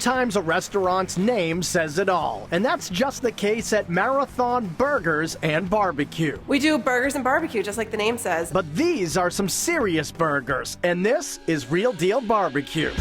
Sometimes a restaurant's name says it all, and that's just the case at Marathon Burgers and Barbecue. We do burgers and barbecue, just like the name says. But these are some serious burgers, and this is real deal barbecue.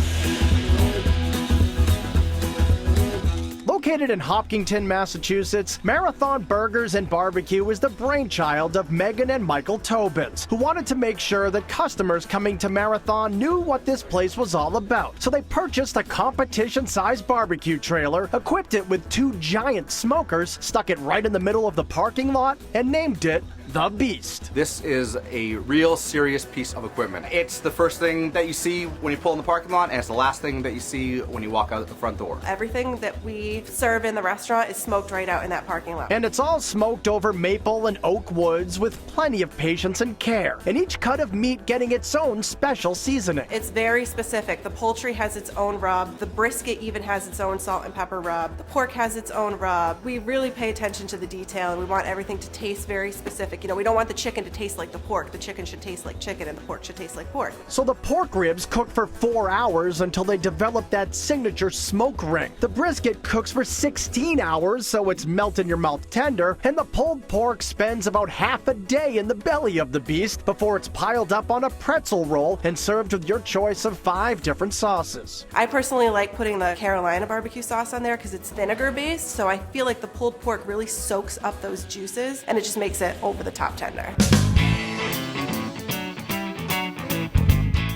Located in Hopkinton, Massachusetts, Marathon Burgers and Barbeque is the brainchild of Megan and Michael Tobins, who wanted to make sure that customers coming to Marathon knew what this place was all about. So they purchased a competition-sized barbecue trailer, equipped it with 2 giant smokers, stuck it right in the middle of the parking lot, and named it The Beast. This is a real serious piece of equipment. It's the first thing that you see when you pull in the parking lot, and it's the last thing that you see when you walk out the front door. Everything that we serve in the restaurant is smoked right out in that parking lot. And it's all smoked over maple and oak woods with plenty of patience and care, and each cut of meat getting its own special seasoning. It's very specific. The poultry has its own rub. The brisket even has its own salt and pepper rub. The pork has its own rub. We really pay attention to the detail, and we want everything to taste very specific. You know, we don't want the chicken to taste like the pork. The chicken should taste like chicken, and the pork should taste like pork. So the pork ribs cook for 4 hours until they develop that signature smoke ring. The brisket cooks for 16 hours, so it's melt-in-your-mouth tender, and the pulled pork spends about half a day in the belly of the beast before it's piled up on a pretzel roll and served with your choice of 5 different sauces. I personally like putting the Carolina barbecue sauce on there because it's vinegar-based, so I feel like the pulled pork really soaks up those juices, and it just makes it over the top tender.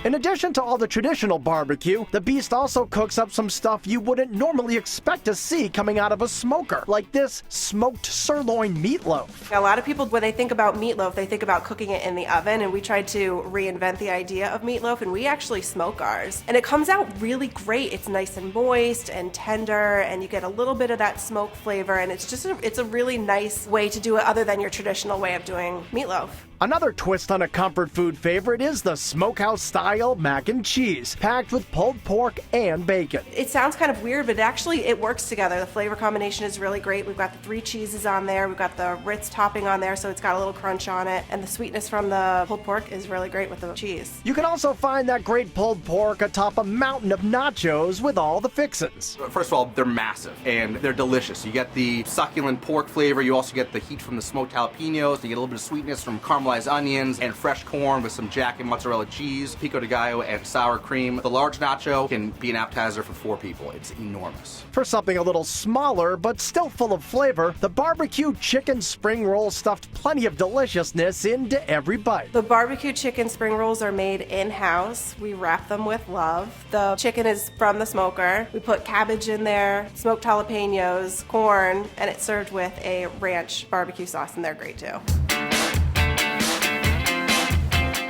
In addition to all the traditional barbecue, the Beast also cooks up some stuff you wouldn't normally expect to see coming out of a smoker, like this smoked sirloin meatloaf. A lot of people, when they think about meatloaf, they think about cooking it in the oven, and we tried to reinvent the idea of meatloaf, and we actually smoke ours. And it comes out really great. It's nice and moist and tender, and you get a little bit of that smoke flavor, and it's a really nice way to do it other than your traditional way of doing meatloaf. Another twist on a comfort food favorite is the Smokehouse-style mac and cheese, packed with pulled pork and bacon. It sounds kind of weird, but actually it works together. The flavor combination is really great. We've got the 3 cheeses on there. We've got the Ritz topping on there, so it's got a little crunch on it. And the sweetness from the pulled pork is really great with the cheese. You can also find that great pulled pork atop a mountain of nachos with all the fixins. First of all, they're massive, and they're delicious. You get the succulent pork flavor. You also get the heat from the smoked jalapenos. You get a little bit of sweetness from caramelized onions and fresh corn with some jack and mozzarella cheese, pico de gallo, and sour cream. The large nacho can be an appetizer for 4 people. It's enormous. For something a little smaller but still full of flavor, the barbecue chicken spring roll stuffed plenty of deliciousness into every bite. The barbecue chicken spring rolls are made in-house. We wrap them with love. The chicken is from the smoker. We put cabbage in there, smoked jalapenos, corn, and it's served with a ranch barbecue sauce, and they're great too.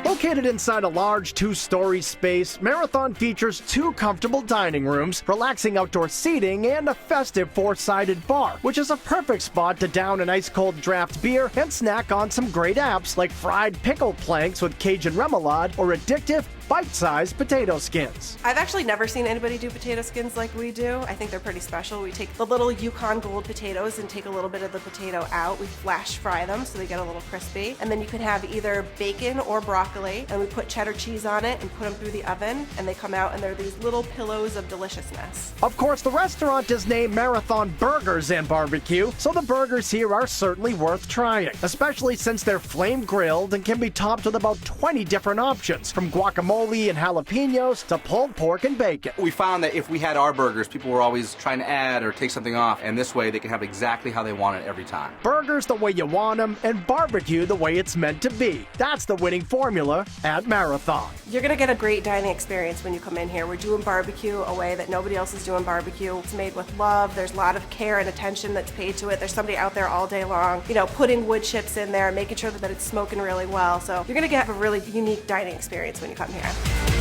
Located inside a large 2-story space, Marathon features 2 comfortable dining rooms, relaxing outdoor seating, and a festive 4-sided bar, which is a perfect spot to down an ice-cold draft beer and snack on some great apps like fried pickle planks with Cajun remoulade or addictive bite-sized potato skins. I've actually never seen anybody do potato skins like we do. I think they're pretty special. We take the little Yukon Gold potatoes and take a little bit of the potato out. We flash fry them so they get a little crispy. And then you can have either bacon or broccoli, and we put cheddar cheese on it and put them through the oven, and they come out and they're these little pillows of deliciousness. Of course, the restaurant is named Marathon Burgers and Barbecue, so the burgers here are certainly worth trying, especially since they're flame grilled and can be topped with about 20 different options, from guacamole and jalapenos to pulled pork and bacon. We found that if we had our burgers, people were always trying to add or take something off, and this way they can have exactly how they want it every time. Burgers the way you want them, and barbecue the way it's meant to be. That's the winning formula at Marathon. You're gonna get a great dining experience when you come in here. We're doing barbecue a way that nobody else is doing barbecue. It's made with love. There's a lot of care and attention that's paid to it. There's somebody out there all day long, you know, putting wood chips in there, making sure that it's smoking really well. So you're gonna get a really unique dining experience when you come here.